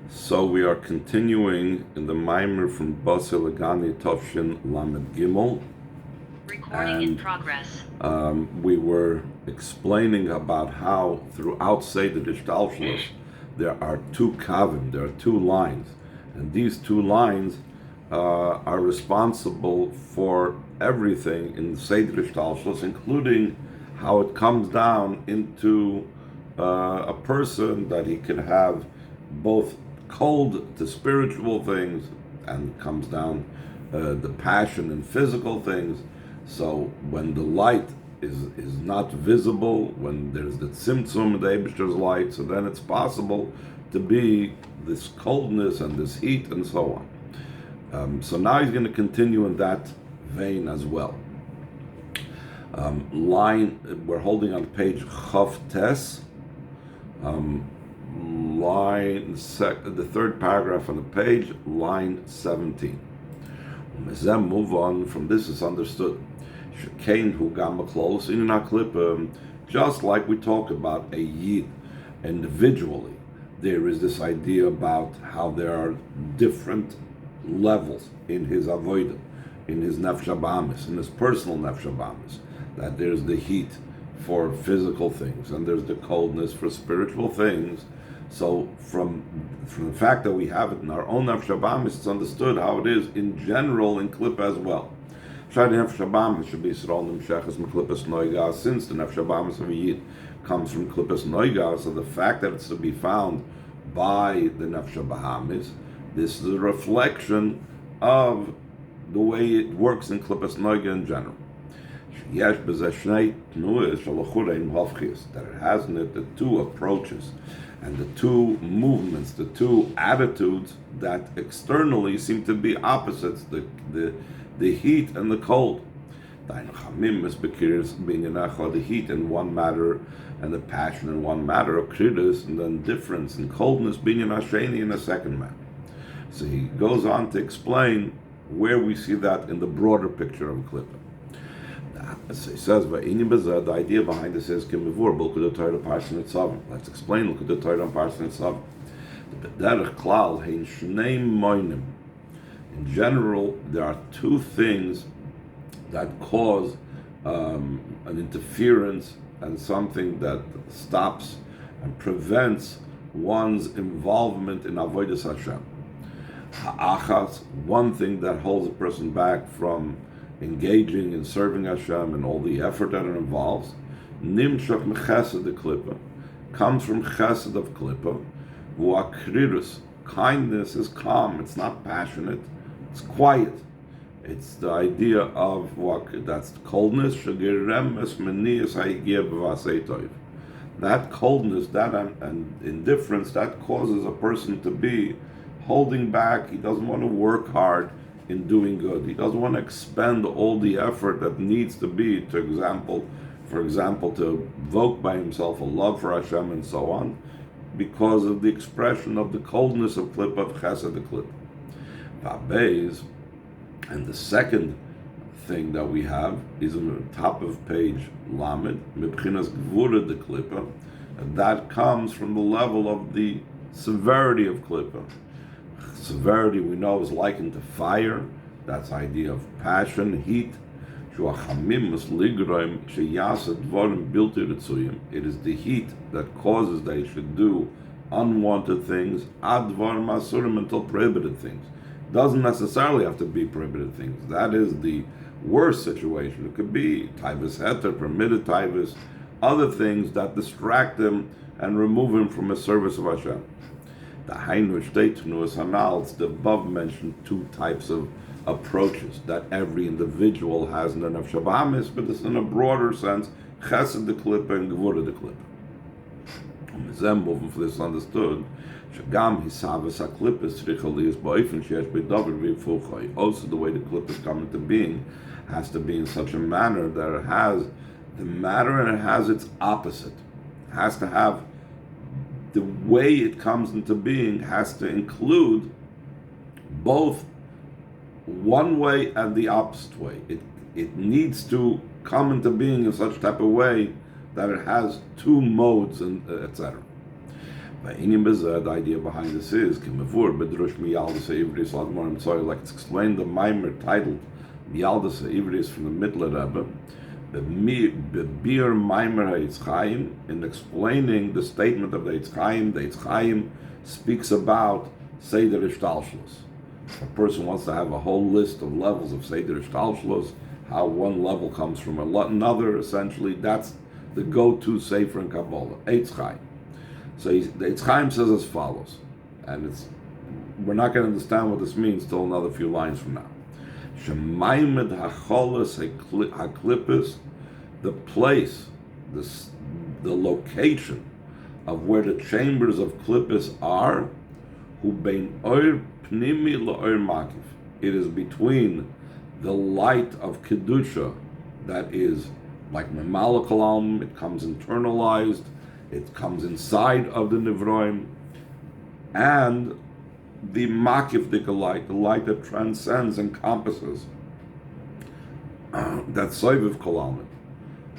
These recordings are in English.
So we are continuing in the Maimer from באתי לגני Tovshin Lamed Gimel. Recording in progress. We were explaining about how throughout Seder Ishtalshalos there are two kavim, there are two lines, and these two lines are responsible for everything in Seder Ishtalshalos, including how it comes down into a person that he can have both cold to spiritual things and comes down the passion and physical things. So when the light is not visible, when there's the tzimtzum, the Eibishter's light, so then it's possible to be this coldness and this heat and so on. So now he's going to continue in that vein as well. We're holding on page Chav Tes, the third paragraph on the page, line 17. Move on from this is understood. Just like we talk about a yid individually, there is this idea about how there are different levels in his avodah, in his nefesh habahamis, in his personal nefesh habahamis. That there's the heat for physical things and there's the coldness for spiritual things. So from the fact that we have it in our own nefesh habahamis, it's understood how it is in general in Klippa as well. Since the nefesh habahamis of a yid comes from Klippas Noiga, so the fact that it's to be found by the nefesh habahamis, this is a reflection of the way it works in Klippas Noiga in general. That it has in it the two approaches and the two movements, the two attitudes that externally seem to be opposites, the heat and the cold. The heat in one matter and the passion in one matter of kridus, and then difference in coldness being in asheni in a second matter. So he goes on to explain where we see that in the broader picture of Klippa. So he says, the idea behind this is, let's explain the Torah and Parshat Tzavim. In general, there are two things that cause an interference and something that stops and prevents one's involvement in Avodas Hashem. Ha'achas, one thing that holds a person back from engaging in serving Hashem and all the effort that it involves, nimshach mechesed de klippa, comes from chesed of klippa, v'akrirus, kindness is calm, it's not passionate, it's quiet. It's the idea of that's coldness, shegiremes menias ha'igiyah b'vasei toiv. That coldness, that and indifference, that causes a person to be holding back. He doesn't want to work hard in doing good. He doesn't want to expend all the effort that needs to be, for example, to evoke by himself a love for Hashem and so on, because of the expression of the coldness of klippa, of chesed the klippa. V'abeis, and the second thing that we have is on the top of page Lamed, mibchinas gvura de klippa, and that comes from the level of the severity of klippa. Severity, we know, is likened to fire. That's the idea of passion, heat. It is the heat that causes they should do unwanted things, until prohibited things. Doesn't necessarily have to be prohibited things. That is the worst situation. It could be taivas heter, permitted taivas, other things that distract him and remove him from a service of Hashem. The above mentioned two types of approaches that every individual has in the nefesh habahamis, but it's in a broader sense, chesed the klippa and gevura the klippa. Moving for this understood, also the way the klippas come into being has to be in such a manner that it has the matter and it has its opposite. It has to have the way it comes into being has to include both one way and the opposite way. It needs to come into being in such type of way that it has two modes and etc. The idea behind this is like it's explained the Maimer titled Miyaldas Ivris from the Middle Rebbe, the Bir Maimer Eitz Chaim, in explaining the statement of the Eitz Chaim speaks about Seder Ishtalshlus. A person wants to have a whole list of levels of Seder Ishtalshlus, how one level comes from another, essentially. That's the go-to Sefer in Kabbalah, Eitz Chaim. So the Eitz Chaim says as follows, and we're not going to understand what this means till another few lines from now. Shemaimed hacholas haklippus, the place, the location of where the chambers of klippus are, hu bein oir pnimi la'oir makif. It is between the light of kedusha that is like memalakalam, it comes internalized, it comes inside of the Nivroim, and the Makif Dika light, the light that transcends, encompasses, that Soiviv Kolalmit,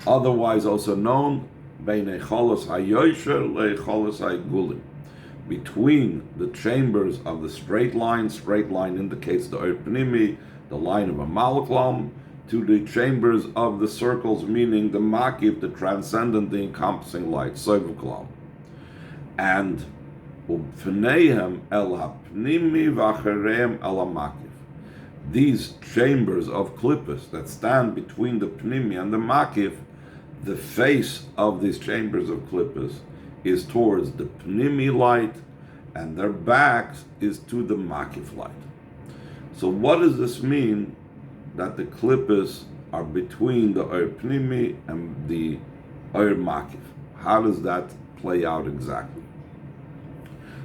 otherwise also known Beinei Cholos HaYosher LeCholos HaYgulim, between the chambers of the straight line indicates the Oir Pnimi, the line of a Malaklam, to the chambers of the circles, meaning the Makif, the transcendent, the encompassing light, Soiv Kalam. And Upneihem El Hapnimi Vachereim El Makif. These chambers of Klippus that stand between the Pnimi and the Makif, the face of these chambers of Klippus is towards the Pnimi light, and their backs is to the Makif light. So what does this mean? That the klippus are between the Oir Pnimi and the Oir Makif. How does that play out exactly?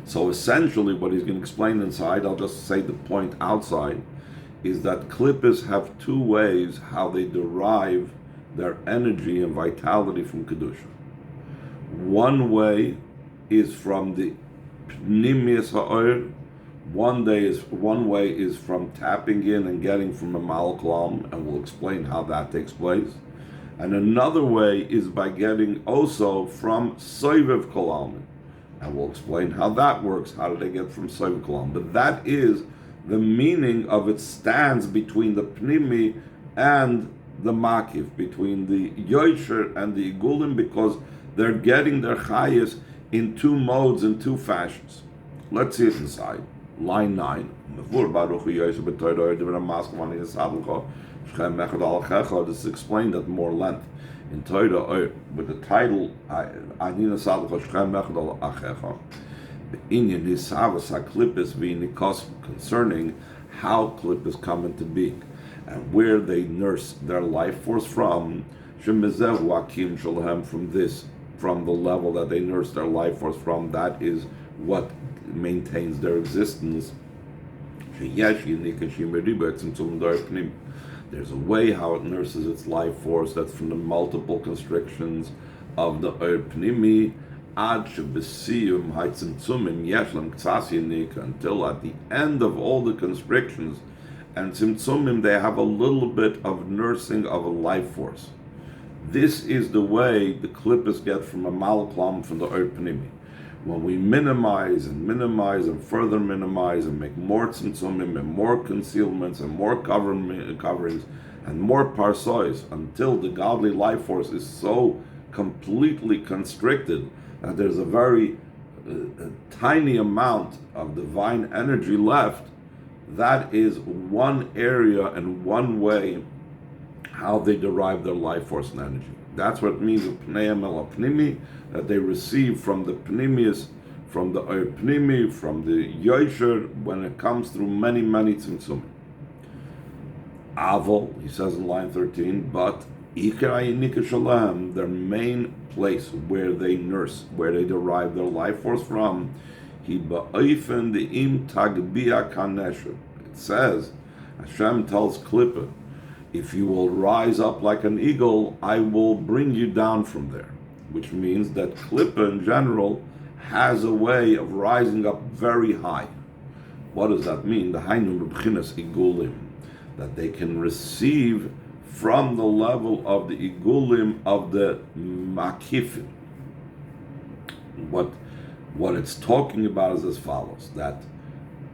So essentially what he's going to explain inside, I'll just say the point outside, is that klippus have two ways how they derive their energy and vitality from Kedusha. One way is from the Pnimius HaOir. One way is from tapping in and getting from a malaklam, and we'll explain how that takes place. And another way is by getting also from soivev kolalmin, and we'll explain how that works. How do they get from soivev kolalmin? But that is the meaning of it stands between the pnimi and the makif, between the yosher and the igulim, because they're getting their chayas in two modes, in two fashions. Let's see it inside. Line 9. This is explained at more length in Torah with the title concerning how klippus come into being and where they nurse their life force from the level that they nurse their life force from. That is what maintains their existence. There's a way how it nurses its life force that's from the multiple constrictions of the Oir Pnimi until at the end of all the constrictions and tzimtzumim they have a little bit of nursing of a life force. This is the way the klippus get from a malaklam from the Oir Pnimi. When we minimize and further minimize and make more tzimtzumim and more concealments and more coverings and more parsois until the godly life force is so completely constricted that there's a very tiny amount of divine energy left, that is one area and one way how they derive their life force and energy. That's what it means of Pneim El Pnimi, that they receive from the Pnimius, from the Oir Pnimi, from the Yosher, when it comes through many tzimtzumim. Aval, he says in line 13, but their main place where they nurse, where they derive their life force from, it says, Hashem tells Klippa, if you will rise up like an eagle, I will bring you down from there. Which means that Klippa in general has a way of rising up very high. What does that mean? The Hainum B'chinas Igulim, that they can receive from the level of the Igulim of the Makifim. What What it's talking about is as follows, that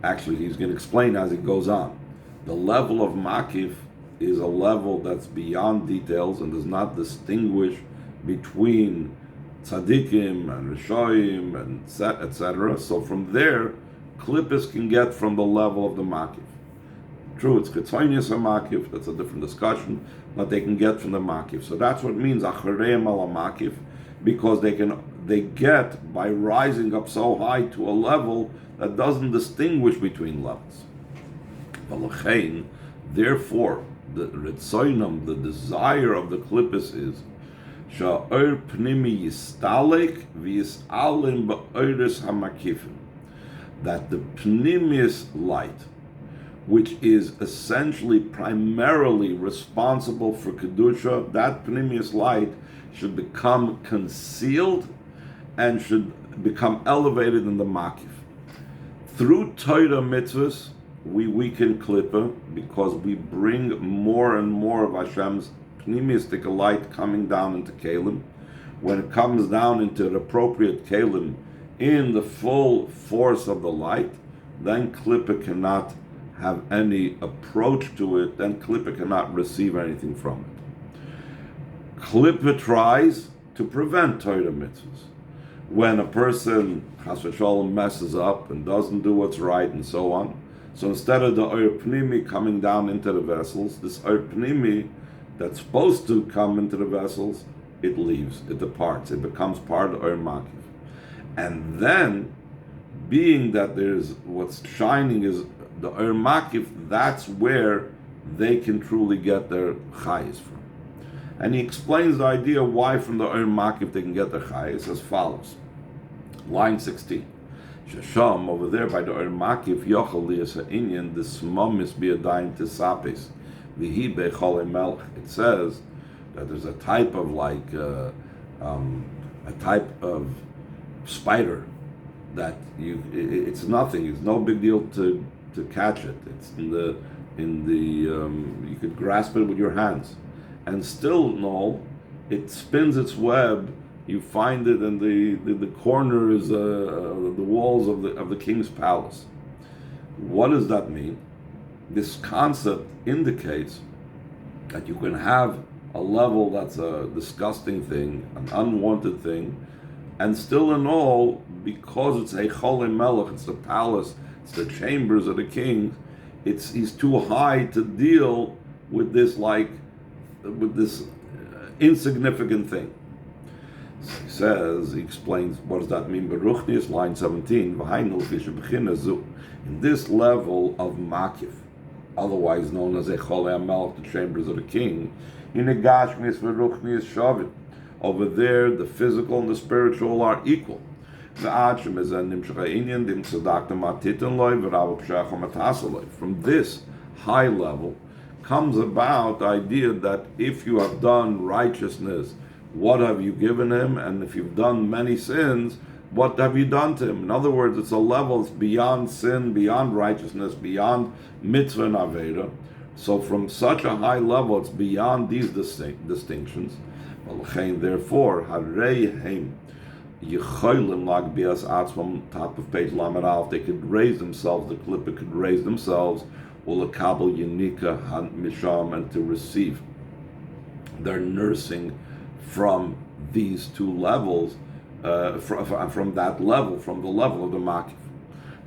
actually he's going to explain as it goes on. The level of makif is a level that's beyond details and does not distinguish between tzaddikim and rishoyim and etc. So from there, klippus can get from the level of the makif. True, it's chitzonius makif, that's a different discussion, but they can get from the makif. So that's what it means achareim ala makif, because they get by rising up so high to a level that doesn't distinguish between levels. Therefore, the ritzoinam, the desire of the klippus is sha'or pnimi yistalek v'yisalim ba'oris hamakifim, that the pnimius light, which is essentially primarily responsible for kedusha, that pnimius light should become concealed and should become elevated in the makif. Through Torah mitzvahs, we weaken klippa because we bring more and more of Hashem's pneumistic light coming down into kalim. When it comes down into the appropriate kalim in the full force of the light, then klippa cannot have any approach to it, then klippa cannot receive anything from it. Klippa tries to prevent Torah mitzvahs. When a person, chas v'sholem, messes up and doesn't do what's right and so on, so instead of the Or Pnimi coming down into the vessels, this Or Pnimi that's supposed to come into the vessels, it leaves, it departs, it becomes part of Or Makif. And then, being that there's what's shining is the Or Makif, that's where they can truly get their chayis from. And he explains the idea why from the Or Makif they can get their chayis as follows. Line 16. Shasham, over there by the Or Makif, Yochel Lias Ha'inyan, the Smom is Biadayim Tisapis, Vihi Bechol Melch. It says that there's a type of a type of spider that it's nothing, it's no big deal to catch it. It's you could grasp it with your hands. And still, no, it spins its web. You find it in the corners, the walls of the king's palace. What does that mean? This concept indicates that you can have a level that's a disgusting thing, an unwanted thing, and still in all, because it's a Chole Melech, it's the palace, it's the chambers of the king, he's too high to deal with this insignificant thing. So he explains, what does that mean? Beruchnius, line 17, in this level of makif, otherwise known as a Chole Melech, the chambers of the king, over there, the physical and the spiritual are equal. From this high level comes about the idea that if you have done righteousness, what have you given him? And if you've done many sins, what have you done to him? In other words, it's a level that's beyond sin, beyond righteousness, beyond mitzvah and aveda. So from such a high level, it's beyond these distinctions. Therefore, top of page Lamed Aleph, they could raise themselves, the klippa could raise themselves, ulakabel yunika misham, and to receive their nursing from these two levels, from that level, from the level of the makif.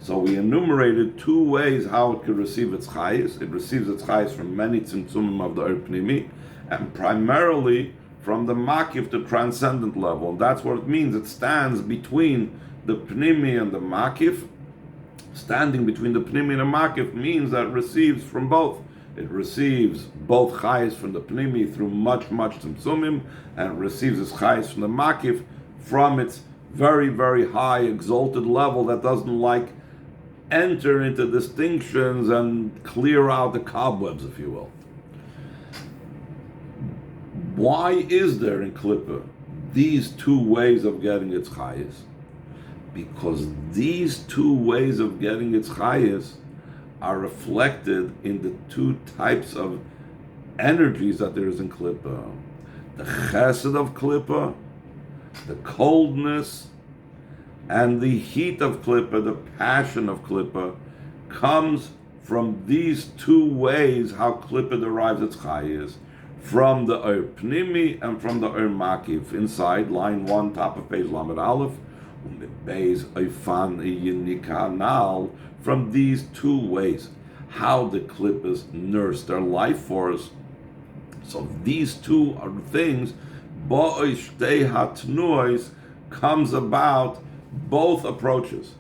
So we enumerated two ways how it could receive its chayis. It receives its chayis from many tzimtzumim of the Or Pnimi, and primarily from the makif, the transcendent level. And that's what it means. It stands between the Pnimi and the makif. Standing between the Pnimi and the makif means that it receives from both. It receives both chayis from the Pnimi through much tzimtzumim, and it receives its chayis from the makif from its very, very high exalted level that doesn't enter into distinctions and clear out the cobwebs, if you will. Why is there in Klippa these two ways of getting its chayis? Because these two ways of getting its chayis are reflected in the two types of energies that there is in Klippa. The chesed of Klippa, the coldness, And the heat of Klippa, the passion of Klippa, comes from these two ways how Klippa derives its chayis, from the Ur Pnimi and from the Ur Makif. Inside, line 1, top of page Lamed Aleph, Beis Oifan Yinikanal, from these two ways, how the Klippas nurse their life force. So these two are things, Bo'oi Shtei Hatnuos, comes about both approaches.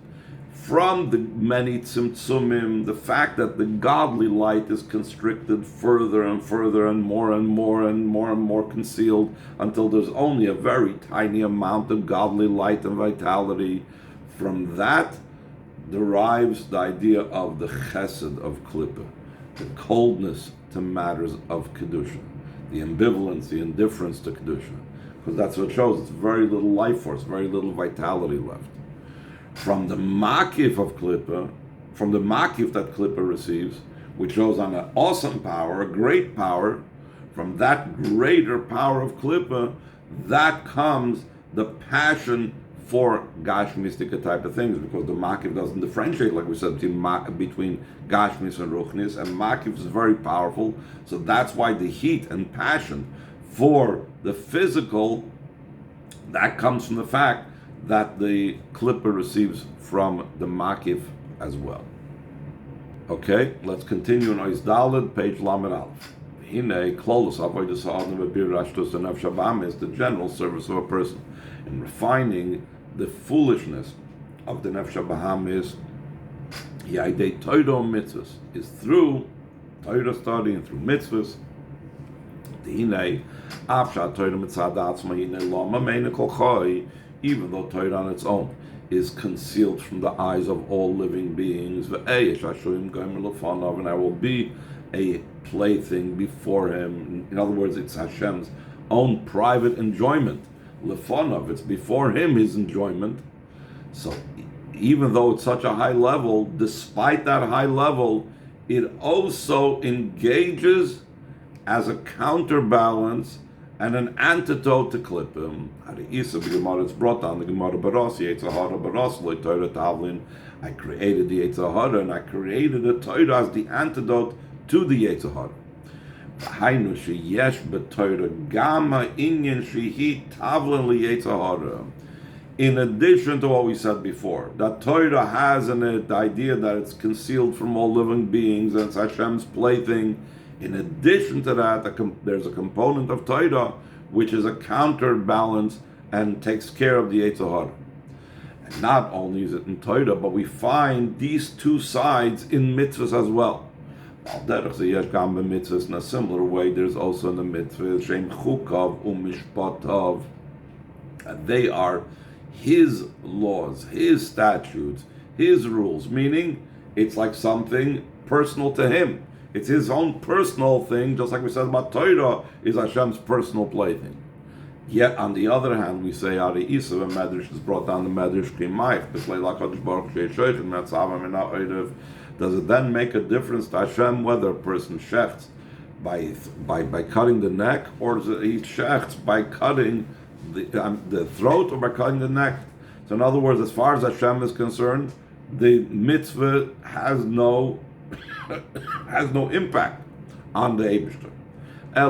From the many tzimtzumim, the fact that the godly light is constricted further and further and more and more and more and more concealed until there's only a very tiny amount of godly light and vitality. From that derives the idea of the chesed of Klippa, the coldness to matters of Kedusha, the ambivalence, the indifference to Kedusha, because that's what it shows. It's very little life force, very little vitality left. From the makif of Klippa, from the makif that Klippa receives, which shows on an awesome power, a great power, from that greater power of Klippa, that comes the passion for gashmistika type of things, because the makif doesn't differentiate, like we said, between gashmis and ruchnis, and makif is very powerful, so that's why the heat and passion for the physical, that comes from the fact that the Klippa receives from the makif as well. Okay, let's continue in Ois Daled, page Lamed Aleph. Hine klolos avodas ha'adam v'birashtus nefesh habam is the general service of a person. In refining the foolishness of the nefesh habam is yaidei Torah mitzvahs, is through Torah study and through mitzvahs. Hine afshat Torah mitzad atzma hine lo mamein kol chai, even though Torah on its own is concealed from the eyes of all living beings, and I will be a plaything before him. In other words, it's Hashem's own private enjoyment. Lefonov, it's before him, his enjoyment. So even though it's such a high level, despite that high level, it also engages as a counterbalance and an antidote to Klippim. It's brought down the Gemara Baros, Yetzirah Baros, Lo Torah Tavlin. I created the Yetzirah and I created the Torah as the antidote to the Yetzirah. V'hainu sheyesh b'Torah gama inyan shehi tavlin liYetzirah. In addition to what we said before, that Torah has in it the idea that it's concealed from all living beings and it's Hashem's plaything. In addition to that, there's a component of Torah which is a counterbalance and takes care of the Yetzirah. And not only is it in Torah, but we find these two sides in mitzvahs as well. In a similar way, there's also in the mitzvah Shem Chukav Umishpatav. And they are his laws, his statutes, his rules, meaning it's like something personal to him. It's his own personal thing, just like we said about Torah is Hashem's personal plaything. Yet, on the other hand, we say Ari Isa, when Medrash is brought down the Medrash Kimayf, does it then make a difference to Hashem whether a person shechts by cutting the neck, or does it he shechts by cutting the throat, or by cutting the neck? So in other words, as far as Hashem is concerned, the mitzvah has no impact on the Eibishter. The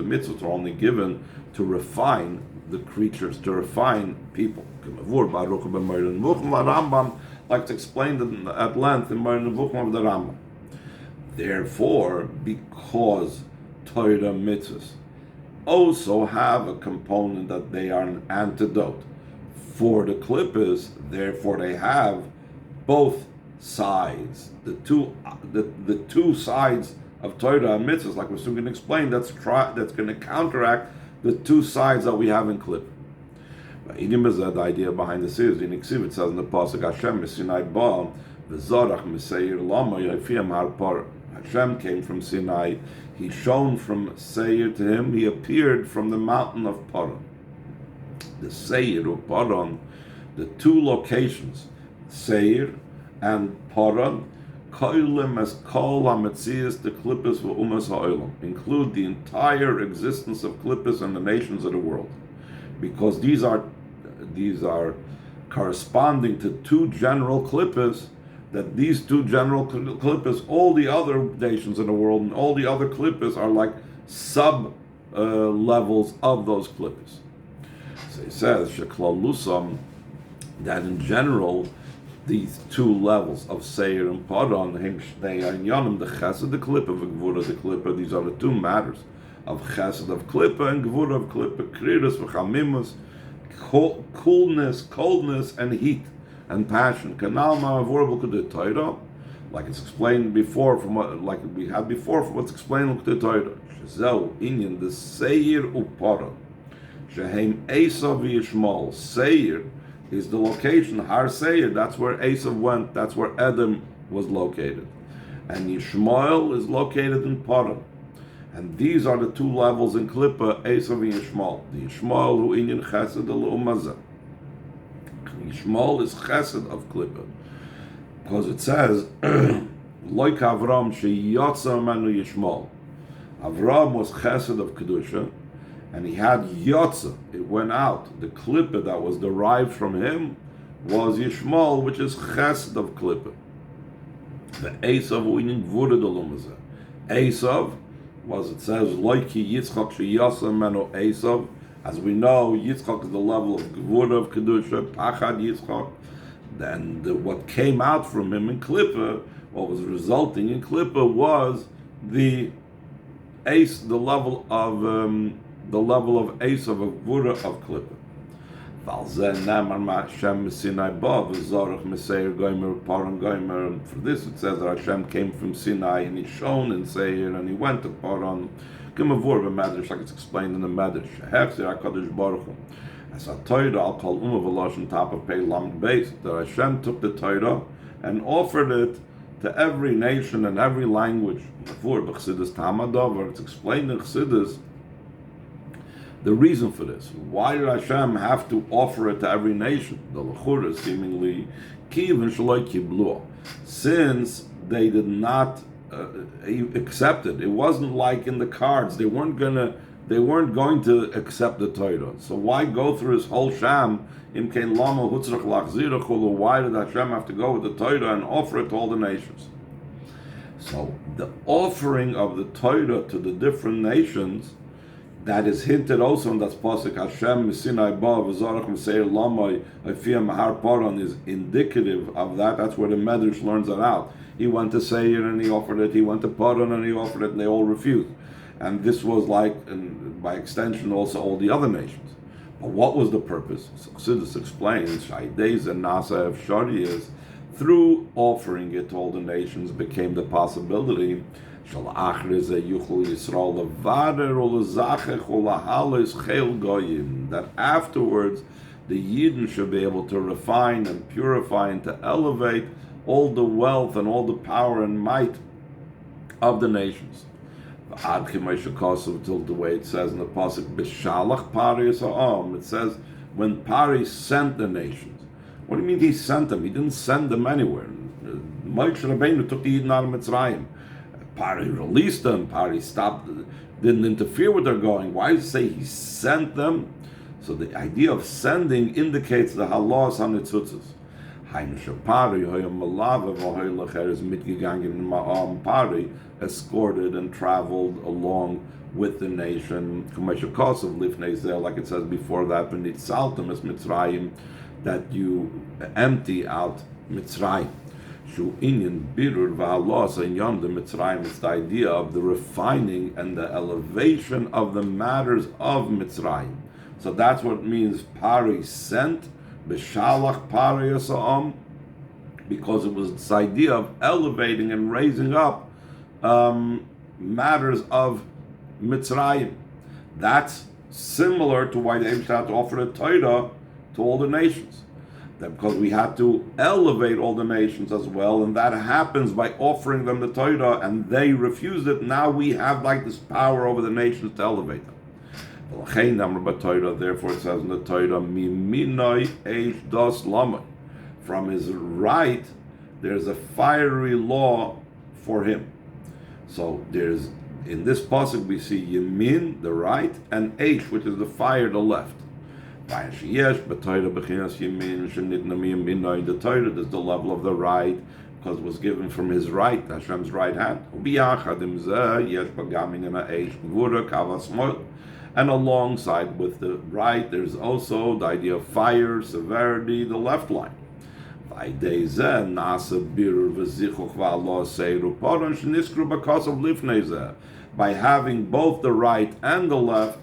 mitzvahs are only given to refine the creatures, to refine people. Like to explain at length in Moreh Nevuchim of the Rambam. Therefore, because Torah mitzvahs also have a component that they are an antidote for the klippas, therefore they have both sides, the two sides of Torah and mitzvahs, like we're soon going to explain, that's going to counteract the two sides that we have in Klip. The idea behind this is, in Iksiv, it says in the Pasuk, Hashem Sinai ba v'zarach Meseir lama yafiyam harpar. Hashem came from Sinai, he shone from Seir to him, he appeared from the mountain of Paran. The Seir or Paran, the two locations, Seir and Paran, koilim as kol hametzias the klippas v'umas ha'olam, include the entire existence of klippas and the nations of the world, because these are these are corresponding to two general klippas, that these two general klippas, all the other nations in the world and all the other klippas are like sub levels of those klippas. So he says, Sheklal Lusam, that in general, these two levels of Seir and Paran, they are Yanim, the Chesed, the Klippa, the Gvura, the Klippa, these are the two matters of Chesed of Klippa and Gvura of Klippa, Kriris, V'chamimus, coolness, coldness, and heat, and passion. Kanal Ma'avur B'Kudei Torah, like it's explained before, from what, like we had before, from what's explained in B'Kudei Torah. Shezeu, Inyan, the Seir U'Paran, Shehem Esav Yishmol, Seir, is the location, Har Seir, that's where Esav went, that's where Edom was located. And Yishmael is located in Paran. And these are the two levels in Klippa, Esav and Yishmael. The Yishmael who inyan Chesed al-Umazah. Yishmael is Chesed of Klippa. Because it says, Loik Avram sheyotza manu Yishmael. Avram was Chesed of Kedusha, and he had Yotza, it went out. The Klippa that was derived from him was Yishmael, which is Chesed of Klippa. The Esav who inyan Gvura al-Umazah. Esav was, it says, Loiki Yitzchak sheyasa menu Esav. As we know, Yitzchak is the level of Gvura of Kedusha, Pachad Yitzchak. Then what came out from him in Klippa, what was resulting in Klippa, was the level of Esav, of Gvura of Klippa. For this it says that Hashem came from Sinai and he shone in Seir and he went to Paran. Like it's explained in the Medrash. As a Torah, I'll call on top of Pei Lamed Beis, that Hashem took the Torah and offered it to every nation and every language. It's explained in Chassidus the reason for this. Why did Hashem have to offer it to every nation? The Lechura seemingly Kiv and Shaloi Kibluah, since they did not accept it. It wasn't like in the cards. They weren't going to accept the Torah. So why go through his whole sham? Why did Hashem have to go with the Torah and offer it to all the nations? So the offering of the Torah to the different nations, that is hinted also in that pasuk, Hashem Sinai Ba v'Zarach Meseir Lamai Afia Mahar Paran, is indicative of that. That's where the Medrash learns it out. He went to Seir and he offered it. He went to Paran and he offered it, and they all refused. And this was like, and by extension, also all the other nations. But what was the purpose? So Chassidus explains, Shaydez and Nasa Efshari, is through offering it to all the nations became the possibility that afterwards the Yidden should be able to refine and purify and to elevate all the wealth and all the power and might of the nations. Till the way it says in the pasuk, B'shalach Pari Sa'am, it says when Pari sent the nations. What do you mean he sent them? He didn't send them anywhere. Moshe Rabbeinu took the Yidden out of Mitzrayim. Pari released them. Pari stopped, didn't interfere with their going. Why does it say he sent them? So the idea of sending indicates the halos hanitzutzes. Pari escorted and traveled along with the nation. Like it says before that, that you empty out Mitzrayim. It's the idea of the refining and the elevation of the matters of Mitzrayim. So that's what it means Pari sent, B'shalach Pari Yasa'am, because it was this idea of elevating and raising up matters of Mitzrayim. That's similar to why the Eibush had to offer the Torah to all the nations. Because we had to elevate all the nations as well, and that happens by offering them the Torah, and they refused it. Now we have like this power over the nations to elevate them. Therefore it says in the Torah, from his right there's a fiery law for him. So there's, in this pasuk we see Yamin, the right, and Eish, which is the fire, the left. Yes, but Torah bechinas yamin shenitna miyaminai. The Torah is the level of the right, because it was given from his right, Hashem's right hand. And alongside with the right, there's also the idea of fire, severity, the left line. By having both the right and the left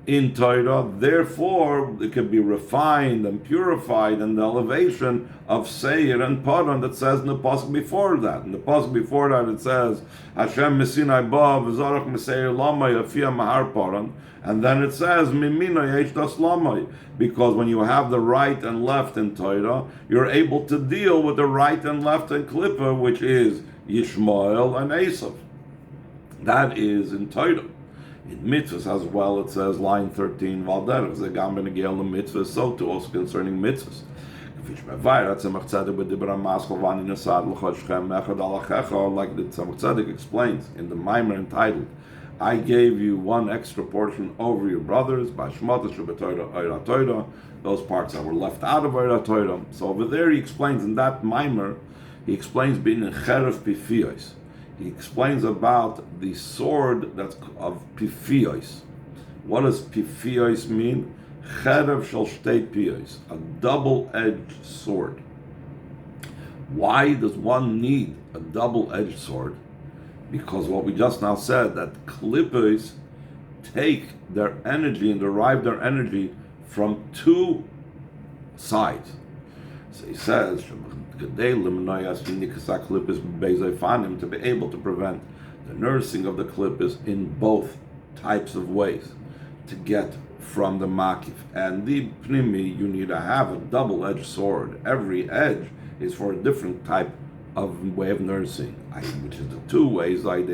in Torah, therefore it can be refined and purified in the elevation of Seir and Paran that says in the pasuk before that. In the pasuk before that it says, Hashem Mesinai Ba v'Zarach Meseir Lamai Afia Mahar Paran, and then it says Mimina Yesh Das Lamai, because when you have the right and left in Torah, you're able to deal with the right and left in Klippa, which is Yishmael and Esav. That is in Torah. In mitzvahs as well, it says, line 13, Valderach zegam benegel mitzvahs, so too also concerning mitzvahs. Like the Tzemach Tzedek explains in the Maimer entitled, I gave you one extra portion over your brothers, those parts that were left out of Eira Torah. So over there he explains, in that Maimer, he explains being in Cherev Pifiyos. He explains about the sword that's of Pifiyos. What does Pifiyos mean? Cherev shel shtei piyos, a double-edged sword. Why does one need a double-edged sword? Because what we just now said, that klippos take their energy and derive their energy from two sides. So he says, to be able to prevent the nursing of the klippos in both types of ways, to get from the makif. And the pnimi, you need to have a double-edged sword. Every edge is for a different type of way of nursing, which is the two ways, that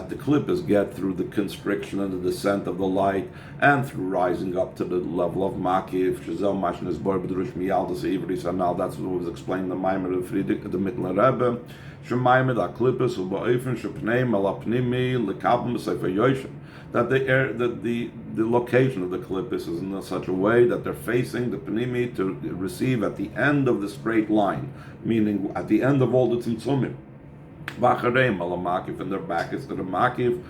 the klippos get through the constriction and the descent of the light, and through rising up to the level of makif. And now that's what was explained in the Maimer of Friedrich, the Mittler Rebbe. That the location of the klippos is in such a way that they're facing the pnimi to receive at the end of the straight line, meaning at the end of all the tzimtzumim. And their back is to the makif,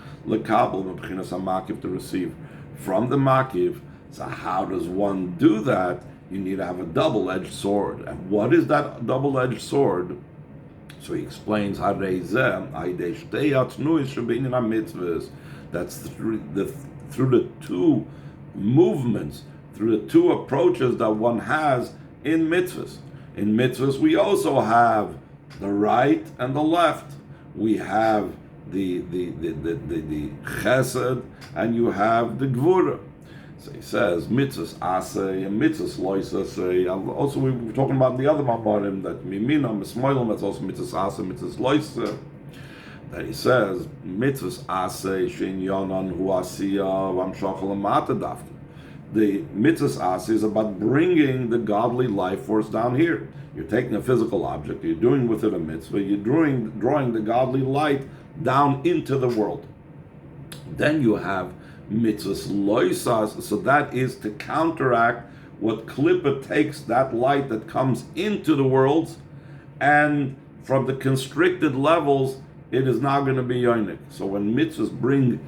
to receive from the makif. So how does one do that? You need to have a double-edged sword. And what is that double-edged sword? So he explains, that's through the two movements, through the two approaches that one has in mitzvahs. In mitzvahs, we also have the right and the left. We have the chesed, and you have the gvura. So he says, mitzvahs asay and mitzvahs loisasay. Also, we were talking about the other mamarim, that mimina, mismoilim, that's also mitzvahs asay, mitzvahs loisasay. That he says, mitzvahs asay, shein yonan hu asiya, v'amshachal amata dafka. The mitzvahs asay is about bringing the godly life force down here. You're taking a physical object, you're doing with it a mitzvah, you're drawing the godly light down into the world. Then you have mitzvahs loisas, so that is to counteract what klippa takes that light that comes into the worlds, and from the constricted levels, it is now going to be yonik. So when mitzvahs bring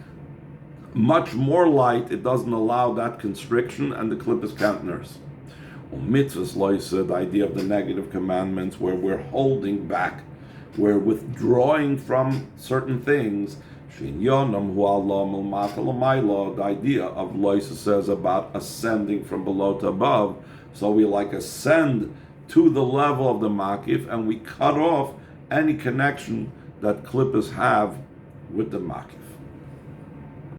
much more light, it doesn't allow that constriction, and the klippas can't nurse. Mitzvahs loisa, the idea of the negative commandments, where we're holding back, we're withdrawing from certain things. The idea of loisa says about ascending from below to above. So we like ascend to the level of the makif, and we cut off any connection that klippas have with the makif.